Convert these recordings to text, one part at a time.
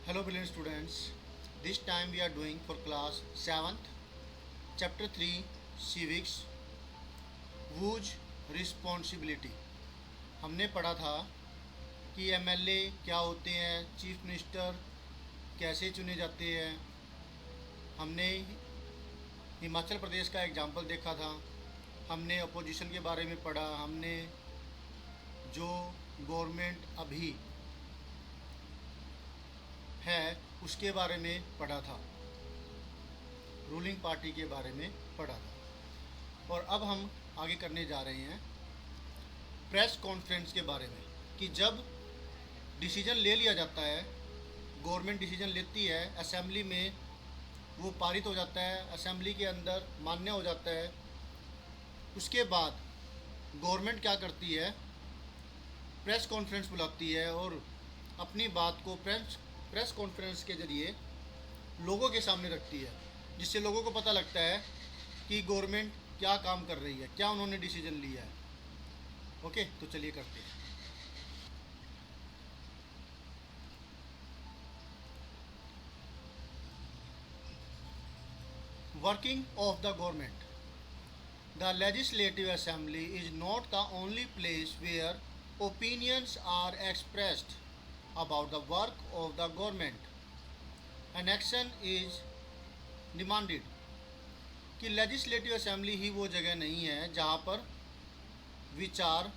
Hello brilliant students. This time we are doing for class 7th chapter 3 civics whose responsibility। हमने पढ़ा था कि MLA क्या होते हैं, चीफ मिनिस्टर कैसे चुने जाते हैं। हमने हिमाचल प्रदेश का एग्जाम्पल देखा था। हमने अपोजिशन के बारे में पढ़ा। हमने जो गवर्नमेंट अभी है उसके बारे में पढ़ा था, रूलिंग पार्टी के बारे में पढ़ा था। और अब हम आगे करने जा रहे हैं प्रेस कॉन्फ्रेंस के बारे में कि जब डिसीजन ले लिया जाता है, गवर्नमेंट डिसीजन लेती है, असेंबली में वो पारित हो जाता है, असेंबली के अंदर मान्य हो जाता है। उसके बाद गवर्नमेंट क्या करती है, प्रेस कॉन्फ्रेंस बुलाती है और अपनी बात को प्रेस कॉन्फ्रेंस के ज़रिए लोगों के सामने रखती है, जिससे लोगों को पता लगता है कि गवर्नमेंट क्या काम कर रही है, क्या उन्होंने डिसीजन लिया है। ओके, तो चलिए करते हैं। Working of the government. The Legislative Assembly is not the only place where opinions are expressed about the work of the government. An action is demanded। कि लेजिस्लेटिव असेंबली ही वो जगह नहीं है जहाँ पर विचार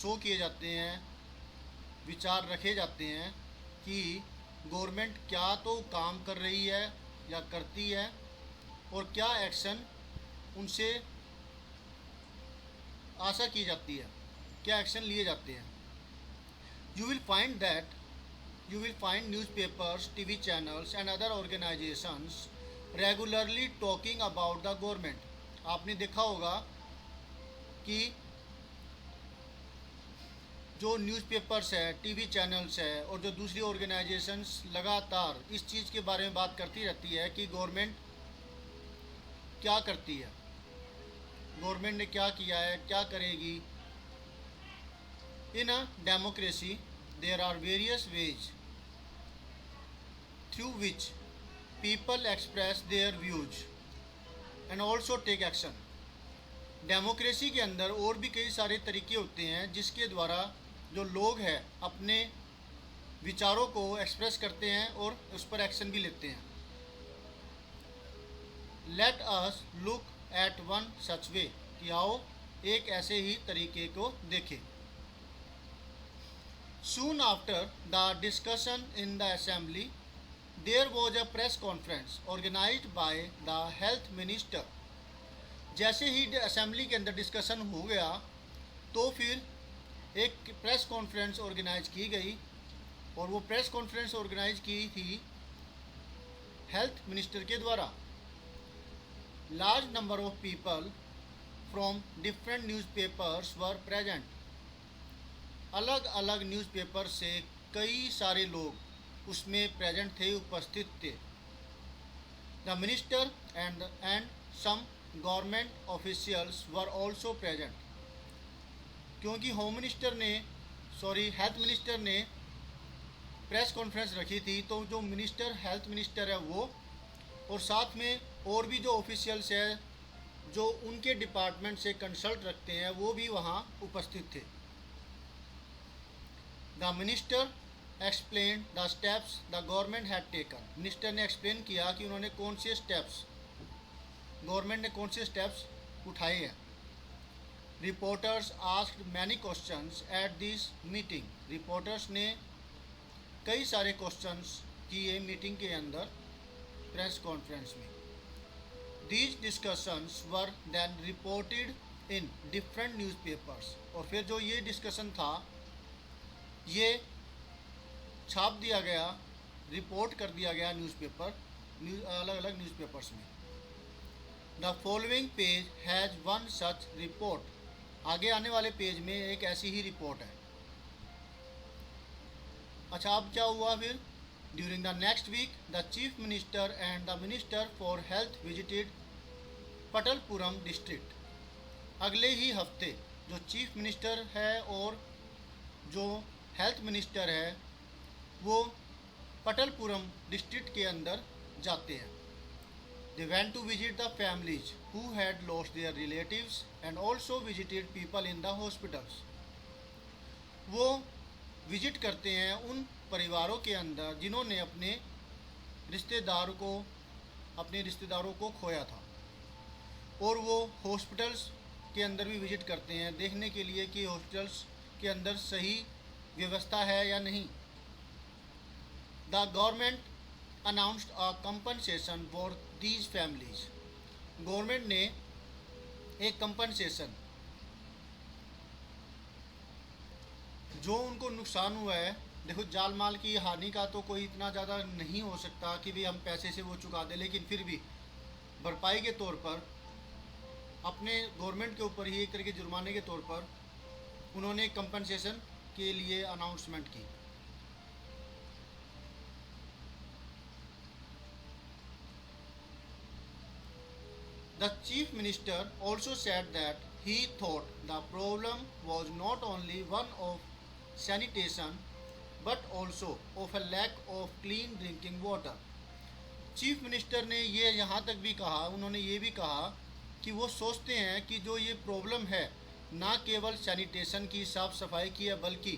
शो किए जाते हैं, विचार रखे जाते हैं कि गवर्नमेंट क्या तो काम कर रही है या करती है और क्या एक्शन उनसे आशा की जाती है, क्या एक्शन लिए जाते हैं। You will find newspapers, TV channels and other organisations regularly talking about the government. आपने देखा होगा कि जो न्यूज़पेपर्स है, टीवी चैनल्स है और जो दूसरी ऑर्गेनाइजेशंस लगातार इस चीज़ के बारे में बात करती रहती है कि गवर्नमेंट क्या करती है, गवर्नमेंट ने क्या किया है, क्या करेगी। In a democracy there are various ways through which people express their views and also take action. Democracy के अंदर और भी कई सारे तरीके होते हैं जिसके द्वारा जो लोग हैं अपने विचारों को एक्सप्रेस करते हैं और उस पर एक्शन भी लेते हैं। Let us look at one such way. कि आओ एक ऐसे ही तरीके को देखें। Soon after the discussion in the assembly there was a press conference organised by the health minister. जैसे ही असेंबली के अंदर डिस्कशन हो गया तो फिर एक प्रेस कॉन्फ्रेंस ऑर्गेनाइज की गई और वो प्रेस कॉन्फ्रेंस ऑर्गेनाइज की थी हेल्थ मिनिस्टर के द्वारा। Large number of people from different newspapers were present. अलग अलग न्यूज़पेपर से कई सारे लोग उसमें प्रेजेंट थे, उपस्थित थे। The minister and some government officials were also present. क्योंकि हेल्थ मिनिस्टर ने प्रेस कॉन्फ्रेंस रखी थी, तो जो हेल्थ मिनिस्टर है वो और साथ में और भी जो ऑफिशियल्स है जो उनके डिपार्टमेंट से कंसल्ट रखते हैं वो भी वहाँ उपस्थित थे। The minister explain the steps the government had taken. Minister ने एक्सप्लेन किया कि उन्होंने कौन से स्टेप्स, गवर्नमेंट ने कौन से स्टेप्स उठाए हैं। Reporters asked many questions at this meeting. Reporters ने कई सारे क्वेश्चंस किए मीटिंग के अंदर, प्रेस कॉन्फ्रेंस में। These discussions were then reported in different newspapers। और फिर जो ये डिस्कशन था ये छाप दिया गया, रिपोर्ट कर दिया गया अलग अलग न्यूज़पेपर्स में। The following page has one such report. आगे आने वाले पेज में एक ऐसी ही रिपोर्ट है। अच्छा, अब क्या हुआ फिर। During the next week the chief minister and the minister for health visited Patalpuram district. अगले ही हफ्ते जो चीफ मिनिस्टर है और जो हेल्थ मिनिस्टर है वो पटलपुरम डिस्ट्रिक्ट के अंदर जाते हैं। They went to visit the families who had lost their relatives and also visited people in the hospitals. वो विजिट करते हैं उन परिवारों के अंदर जिन्होंने अपने रिश्तेदारों को खोया था, और वो हॉस्पिटल्स के अंदर भी विजिट करते हैं देखने के लिए कि हॉस्पिटल्स के अंदर सही व्यवस्था है या नहीं। The government announced a compensation for these families. Government ने एक कंपनसेशन, जो उनको नुकसान हुआ है, देखो जान माल की हानि का तो कोई इतना ज़्यादा नहीं हो सकता कि भी हम पैसे से वो चुका दें, लेकिन फिर भी भरपाई के तौर पर अपने गवर्नमेंट के ऊपर ही एक तरह के जुर्माने के तौर पर उन्होंने कंपनसेशन के लिए अनाउंसमेंट की। The chief minister also said that he thought the problem was not only one of sanitation but also of a lack of clean drinking water. Chief minister ने ये यहाँ तक भी कहा, उन्होंने ये भी कहा कि वो सोचते हैं कि जो ये प्रॉब्लम है ना केवल सैनिटेशन की, साफ़ सफाई की है, बल्कि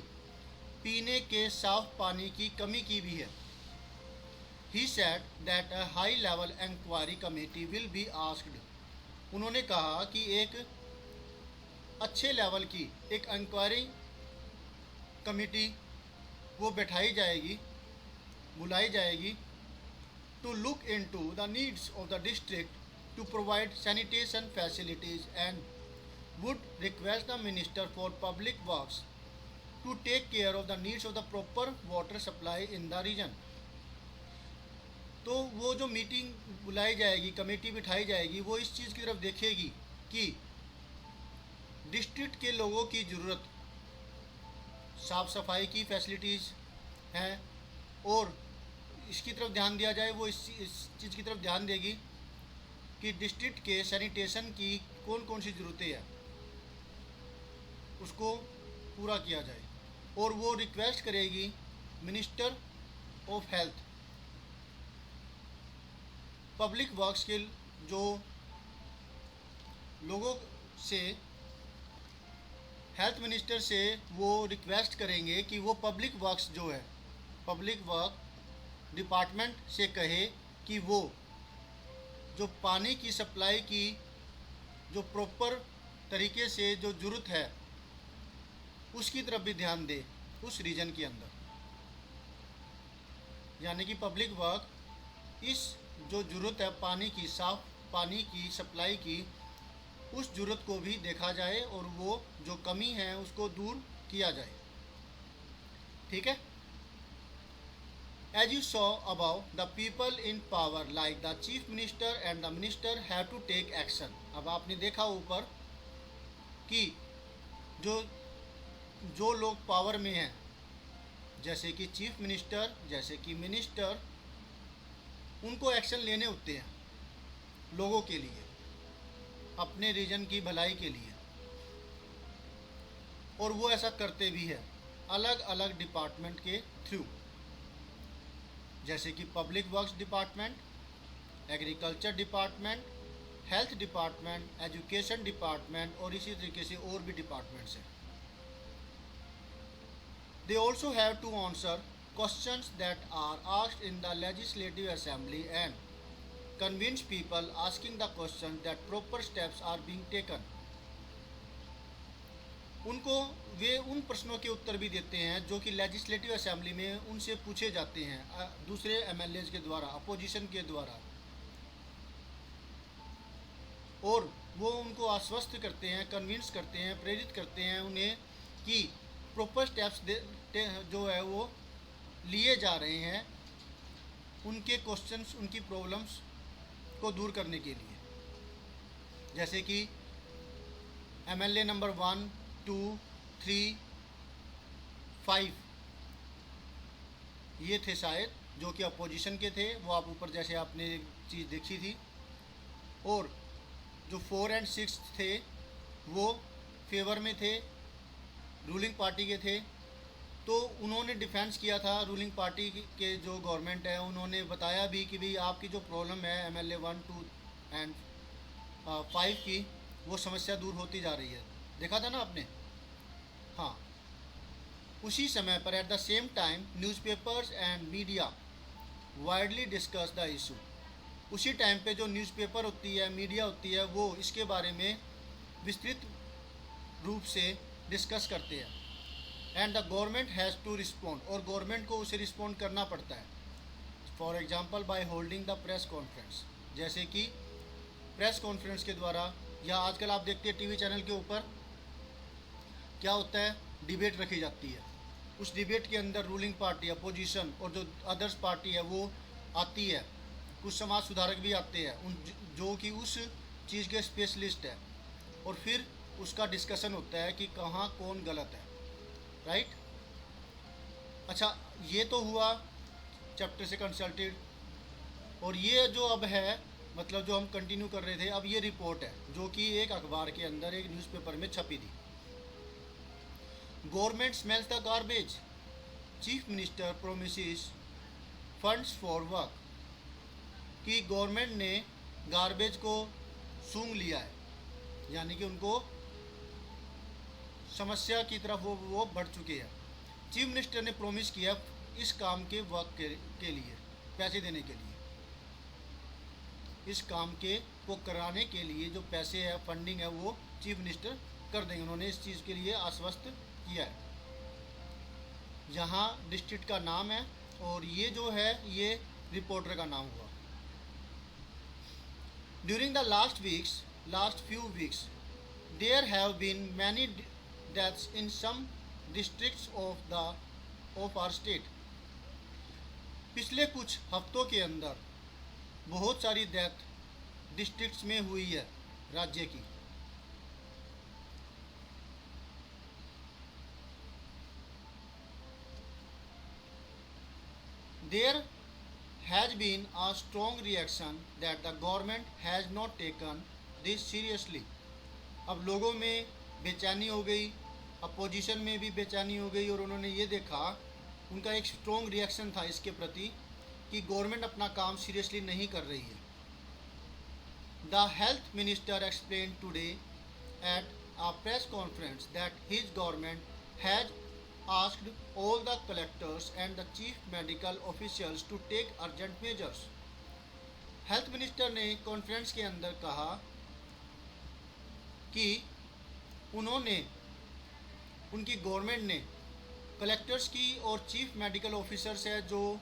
पीने के साफ पानी की कमी की भी है। He said that a high level inquiry committee will be asked. उन्होंने कहा कि एक अच्छे लेवल की एक इंक्वायरी कमेटी वो बुलाई जाएगी to look into the needs of the district to provide sanitation facilities and would request the minister for public works to take care of the needs of the proper water supply in the region. तो वो जो meeting बुलाई जाएगी, committee बिठाई जाएगी, वो इस चीज़ की तरफ देखेगी कि डिस्ट्रिक्ट के लोगों की ज़रूरत, साफ़ सफाई की फैसिलिटीज़ हैं, और इसकी तरफ ध्यान दिया जाए। वो इस चीज़ की तरफ ध्यान देगी कि डिस्ट्रिक्ट के सैनिटेशन की कौन कौन सी ज़रूरतें हैं, उसको पूरा किया जाए। और वो रिक्वेस्ट करेगी minister of health, public works के जो लोगों से, हेल्थ मिनिस्टर से वो रिक्वेस्ट करेंगे कि वो पब्लिक वर्क्स जो है, पब्लिक वर्क डिपार्टमेंट से कहे कि वो जो पानी की सप्लाई की जो प्रॉपर तरीके से जो ज़रूरत है उसकी तरफ भी ध्यान दे उस रीजन के अंदर। यानी कि पब्लिक वर्क इस जो ज़रूरत है पानी की, साफ़ पानी की सप्लाई की, उस ज़रूरत को भी देखा जाए और वो जो कमी है उसको दूर किया जाए। ठीक है। As you saw above, the people in power like the chief minister and the minister have to take action. अब आपने देखा ऊपर कि जो लोग पावर में हैं, जैसे कि चीफ मिनिस्टर, जैसे कि मिनिस्टर, उनको एक्शन लेने होते हैं लोगों के लिए, अपने रीजन की भलाई के लिए, और वो ऐसा करते भी हैं अलग अलग डिपार्टमेंट के थ्रू, जैसे कि public works department, agriculture department, health department, education department, और इसी तरीके से और भी डिपार्टमेंट्स हैं। They also have to answer questions that are asked in the legislative assembly and convince people asking the questions that proper steps are being taken. उनको वे उन प्रश्नों के उत्तर भी देते हैं जो कि लेजिस्लेटिव असेंबली में उनसे पूछे जाते हैं दूसरे एमएलएज के द्वारा, अपोजिशन के द्वारा, और वो उनको आश्वस्त करते हैं, कन्विंस करते हैं, प्रेरित करते हैं उन्हें कि प्रॉपर स्टेप्स जो है वो लिए जा रहे हैं उनके क्वेश्चंस, उनकी प्रॉब्लम्स को दूर करने के लिए। जैसे कि एमएलए नंबर 1, 2, 3, 5 ये थे शायद, जो कि अपोजिशन के थे, वो आप ऊपर जैसे आपने चीज़ देखी थी, और जो 4 और 6 थे वो फेवर में थे, रूलिंग पार्टी के थे, तो उन्होंने डिफेंस किया था रूलिंग पार्टी के जो गवर्नमेंट है, उन्होंने बताया भी कि भाई आपकी जो प्रॉब्लम है MLA 1, 2 एंड 5 की, वो समस्या दूर होती जा रही है। देखा था ना आपने? हाँ। उसी समय पर at the same time newspapers and media widely discuss the issue. उसी टाइम पे जो न्यूज़पेपर होती है, मीडिया होती है, वो इसके बारे में विस्तृत रूप से डिस्कस करते हैं। And the government has to respond, और गवर्नमेंट को उसे रिस्पॉन्ड करना पड़ता है। For example by holding the press conference, जैसे कि प्रेस कॉन्फ्रेंस के द्वारा, या आजकल आप देखते हैं टीवी चैनल के ऊपर क्या होता है, डिबेट रखी जाती है। उस डिबेट के अंदर रूलिंग पार्टी, अपोजिशन और जो अदर्स पार्टी है वो आती है, कुछ समाज सुधारक भी आते हैं, उन जो कि उस चीज़ के स्पेशलिस्ट है, और फिर उसका डिस्कशन होता है कि कहाँ कौन गलत है। राइट। अच्छा, ये तो हुआ चैप्टर से कंसल्टेड, और ये जो अब है, मतलब जो हम कंटिन्यू कर रहे थे, अब ये रिपोर्ट है जो कि एक अखबार के अंदर, एक न्यूज़पेपर में छपी थी। Government smells the garbage, chief minister promises funds for work, कि गवर्नमेंट ने गार्बेज को सूंघ लिया है, यानी कि उनको समस्या की तरफ वो बढ़ चुके हैं। चीफ मिनिस्टर ने प्रॉमिस किया इस काम के वर्क के लिए पैसे देने के लिए, इस काम के को कराने के लिए जो पैसे है, फंडिंग है, वो चीफ मिनिस्टर कर देंगे। उन्होंने इस चीज़ के लिए आश्वस्त किया है। यहाँ डिस्ट्रिक्ट का नाम है, और ये जो है ये रिपोर्टर का नाम हुआ। During the last few weeks there have been many deaths in some districts of our state. पिछले कुछ हफ्तों के अंदर बहुत सारी डेथ डिस्ट्रिक्ट्स में हुई है राज्य की। There has been a strong reaction that the government has not taken this seriously. अब लोगों में बेचैनी हो गई, अपोजिशन में भी बेचैनी हो गई, और उन्होंने ये देखा, उनका एक स्ट्रॉन्ग रिएक्शन था इसके प्रति कि गवर्नमेंट अपना काम सीरियसली नहीं कर रही है। The health minister explain today at a press conference that his government has asked all the collectors and the chief medical officials to take urgent measures. Health minister ने कॉन्फ्रेंस के अंदर कहा कि उन्होंने, उनकी गवर्नमेंट ने कलेक्टर्स की और चीफ मेडिकल ऑफिसर्स है, जो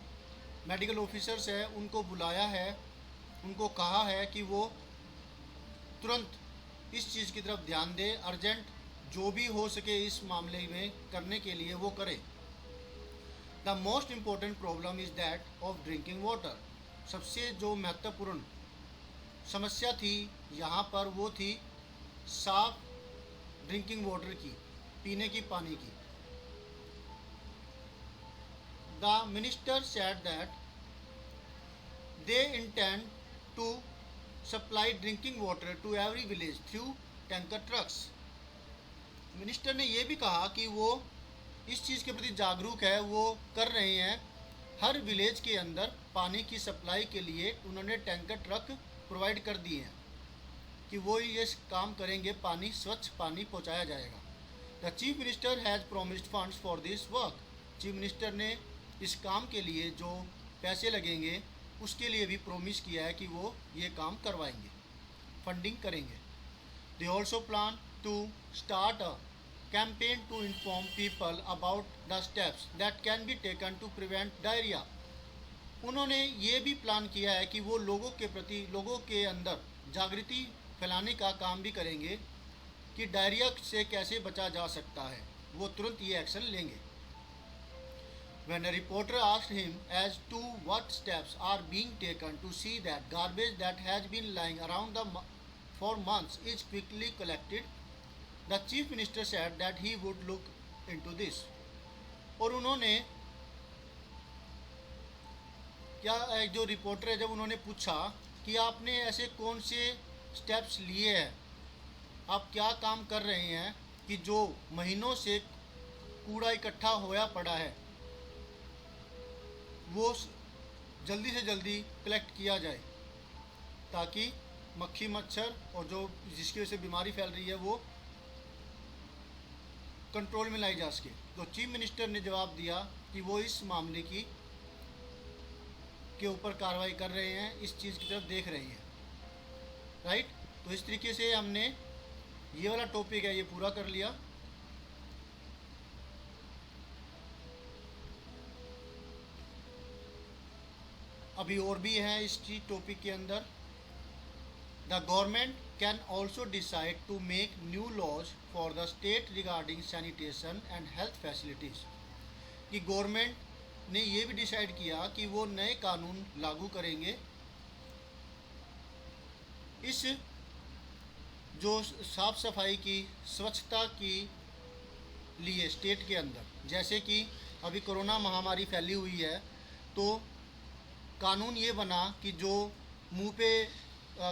मेडिकल ऑफिसर्स है, उनको बुलाया है, उनको कहा है कि वो तुरंत इस चीज़ की तरफ ध्यान दे, अर्जेंट जो भी हो सके इस मामले में करने के लिए वो करे। The most important problem is that of drinking water. सबसे जो महत्वपूर्ण समस्या थी यहाँ पर वो थी साफ ड्रिंकिंग वाटर की, पीने की पानी की। The minister said that they intend to supply drinking water to every village through tanker trucks. Minister ने यह भी कहा कि वो इस चीज़ के प्रति जागरूक है, वो कर रहे हैं, हर विलेज के अंदर पानी की सप्लाई के लिए उन्होंने टैंकर ट्रक प्रोवाइड कर दिए हैं कि वो ये काम करेंगे, पानी, स्वच्छ पानी पहुंचाया जाएगा। The chief minister has promised funds for this work. Chief minister ने इस काम के लिए जो पैसे लगेंगे उसके लिए भी प्रोमिस किया है कि वो ये काम करवाएंगे, फंडिंग करेंगे। They also plan to start a campaign to inform people about the steps that can be taken to prevent diarrhea. उन्होंने ये भी प्लान किया है कि वो लोगों के प्रति, लोगों के अंदर जागृति फैलाने का काम भी करेंगे कि डायरिया से कैसे बचा जा सकता है, वो तुरंत ये एक्शन लेंगे। When a reporter asked him as to what steps are being taken to see that garbage that has been lying around for months is quickly collected, the chief minister said that he would look into this. और उन्होंने क्या, जो reporter है, जब उन्होंने पूछा कि आपने ऐसे कौन से स्टेप्स लिए हैं, आप क्या काम कर रहे हैं कि जो महीनों से कूड़ा इकट्ठा होया पड़ा है वो जल्दी से जल्दी कलेक्ट किया जाए, ताकि मक्खी मच्छर और जो जिसकी वजह से बीमारी फैल रही है वो कंट्रोल में लाई जा सके। तो चीफ मिनिस्टर ने जवाब दिया कि वो इस मामले के ऊपर कार्रवाई कर रहे हैं, इस चीज़ की तरफ देख रहे हैं। राइट, तो इस तरीके से हमने ये वाला टॉपिक है ये पूरा कर लिया। अभी और भी है इस चीज टॉपिक के अंदर। The government can also decide to make new laws for the state regarding sanitation and health facilities. कि गवर्नमेंट ने ये भी डिसाइड किया कि वो नए कानून लागू करेंगे इस जो साफ सफाई की स्वच्छता की लिए स्टेट के अंदर। जैसे कि अभी कोरोना महामारी फैली हुई है तो कानून ये बना कि जो मुंह पे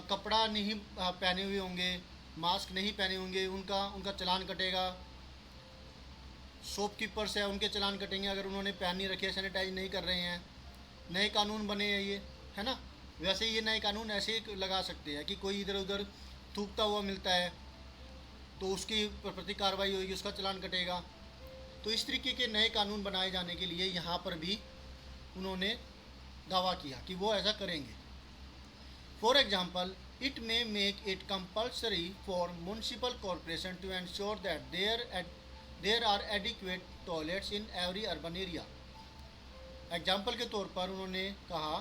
कपड़ा नहीं पहने हुए होंगे, मास्क नहीं पहने होंगे, उनका चालान कटेगा। शॉपकीपर्स है उनके चालान कटेंगे अगर उन्होंने पहन नहीं रखे, सैनिटाइज नहीं कर रहे हैं। नए कानून बने हैं ये, है ना। वैसे ये नए कानून ऐसे ही लगा सकते हैं कि कोई इधर उधर थूकता हुआ मिलता है तो उसकी प्रति कार्रवाई होगी, उसका चालान कटेगा। तो इस तरीके के नए कानून बनाए जाने के लिए यहाँ पर भी उन्होंने दावा किया कि वो ऐसा करेंगे। For example, it may make it compulsory for municipal corporation to ensure that there are adequate toilets in every urban area. Example के तौर पर उन्होंने कहा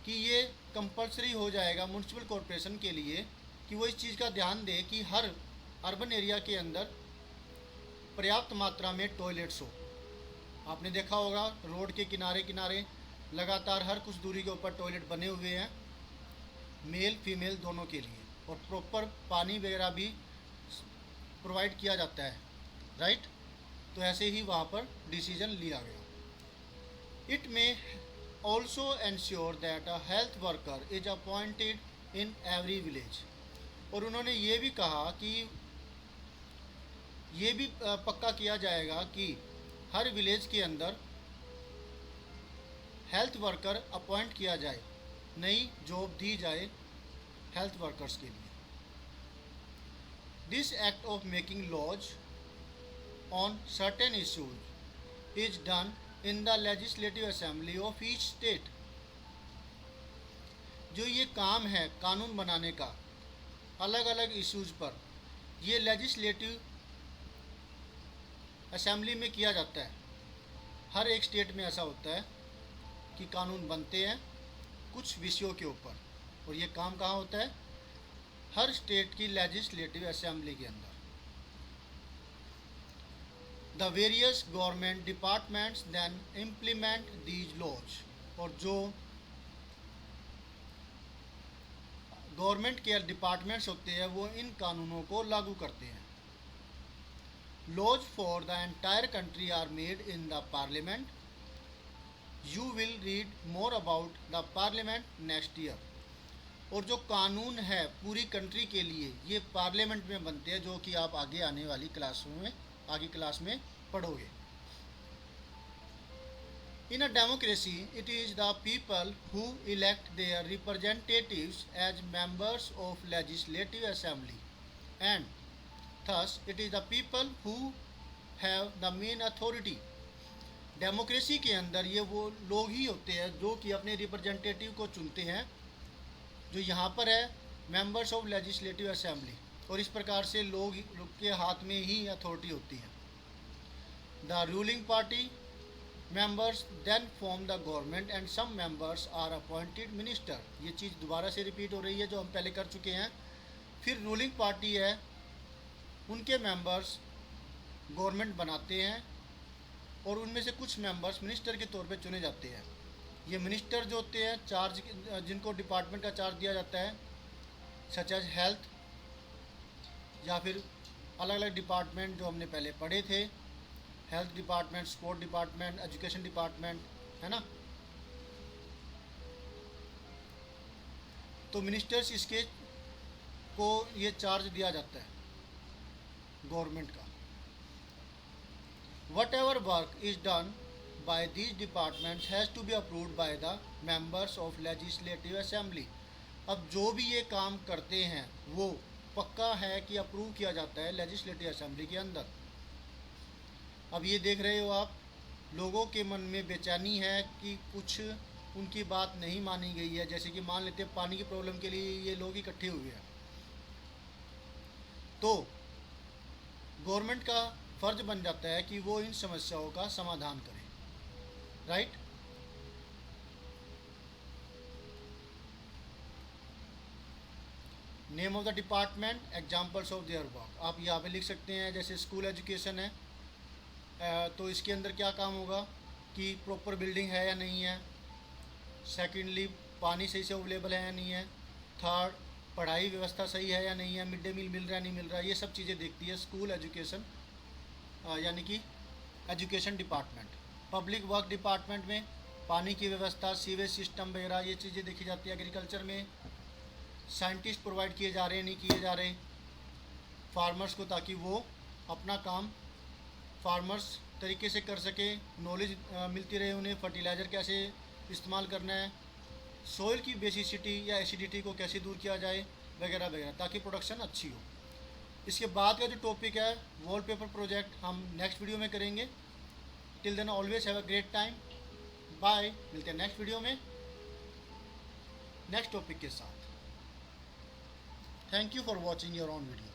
कि ये कंपल्सरी हो जाएगा म्यूनसिपल कॉरपोरेशन के लिए कि वो इस चीज़ का ध्यान दे कि हर अर्बन एरिया के अंदर पर्याप्त मात्रा में टॉयलेट्स हो। आपने देखा होगा रोड के किनारे किनारे लगातार हर कुछ दूरी के ऊपर टॉयलेट बने हुए हैं, मेल फीमेल दोनों के लिए, और प्रॉपर पानी वगैरह भी प्रोवाइड किया जाता है। राइट, तो ऐसे ही वहाँ पर डिसीजन लिया गया। It may also ensure that a health worker is appointed in every village. और उन्होंने ये भी कहा कि ये भी पक्का किया जाएगा कि हर विलेज के अंदर हेल्थ वर्कर अपॉइंट किया जाए, नई जॉब दी जाए हेल्थ वर्कर्स के लिए। This act of making laws on certain issues is done in the legislative assembly of each state. जो ये काम है कानून बनाने का अलग अलग इश्यूज पर, ये लेजिस्लेटिव असेंबली में किया जाता है। हर एक स्टेट में ऐसा होता है कि कानून बनते हैं कुछ विषयों के ऊपर, और ये काम कहाँ होता है? हर स्टेट की लेजिस्लेटिव असेंबली के अंदर। The various government departments then implement these laws. और जो गवर्नमेंट के डिपार्टमेंट्स होते हैं वो इन कानूनों को लागू करते हैं। Laws for the entire country are made in the parliament. You will read more about the parliament next year. और जो कानून है पूरी कंट्री के लिए ये पार्लियामेंट में बनते हैं, जो कि आप आगे आने वाली क्लास में पढ़ोगे। In a democracy it is the people who elect their representatives as members of legislative assembly and thus it is the people who have the main authority। Democracy के अंदर ये वो लोग ही होते हैं जो कि अपने रिप्रेजेंटेटिव को चुनते हैं, जो यहाँ पर है मेंबर्स ऑफ लेजिस्लेटिव असेंबली, और इस प्रकार से लोग के हाथ में ही अथॉरिटी होती है। The ruling party members then form the government and some members are appointed minister। ये चीज़ दोबारा से रिपीट हो रही है जो हम पहले कर चुके हैं। फिर रूलिंग पार्टी है, उनके मेंबर्स गवर्नमेंट बनाते हैं और उनमें से कुछ मेंबर्स मिनिस्टर के तौर पे चुने जाते हैं। ये मिनिस्टर जो होते हैं चार्ज, जिनको डिपार्टमेंट का चार्ज दिया जाता है, सच एज हेल्थ या फिर अलग अलग डिपार्टमेंट जो हमने पहले पढ़े थे, health department, sport department, education department, है ना। तो मिनिस्टर्स इसके को ये चार्ज दिया जाता है गवर्नमेंट का। Whatever work is done by these departments has to be approved by the members of legislative assembly. अब जो भी ये काम करते हैं वो पक्का है कि अप्रूव किया जाता है लेजिस्लेटिव असेंबली के अंदर। अब ये देख रहे हो आप, लोगों के मन में बेचैनी है कि कुछ उनकी बात नहीं मानी गई है। जैसे कि मान लेते हैं पानी की प्रॉब्लम के लिए ये लोग इकट्ठे हुए हैं, तो गवर्नमेंट का फर्ज बन जाता है कि वो इन समस्याओं का समाधान करे, right. Name of the department, examples of their work, आप यहाँ पे लिख सकते हैं। जैसे स्कूल एजुकेशन है, तो इसके अंदर क्या काम होगा कि प्रॉपर बिल्डिंग है या नहीं है। सेकेंडली, पानी सही से अवेलेबल है या नहीं है। थर्ड, पढ़ाई व्यवस्था सही है या नहीं है, मिड डे मील मिल रहा है नहीं मिल रहा है, ये सब चीज़ें देखती है स्कूल एजुकेशन यानी कि education department. Public work department में पानी की व्यवस्था, सीवेज सिस्टम वगैरह ये चीज़ें देखी जाती है। एग्रीकल्चर में साइंटिस्ट प्रोवाइड किए जा रहे हैं नहीं किए जा रहे फार्मर्स को, ताकि वो अपना काम फार्मर्स तरीके से कर सके, नॉलेज मिलती रहे उन्हें, फर्टिलाइज़र कैसे इस्तेमाल करना है, सोइल की बेसिसिटी या एसिडिटी को कैसे दूर किया जाए वगैरह वगैरह, ताकि प्रोडक्शन अच्छी हो। इसके बाद का जो टॉपिक है वॉलपेपर प्रोजेक्ट, हम नेक्स्ट वीडियो में करेंगे। Till then always have a great time, bye. मिलते हैं नेक्स्ट वीडियो में नेक्स्ट टॉपिक के साथ। Thank you for watching your own video.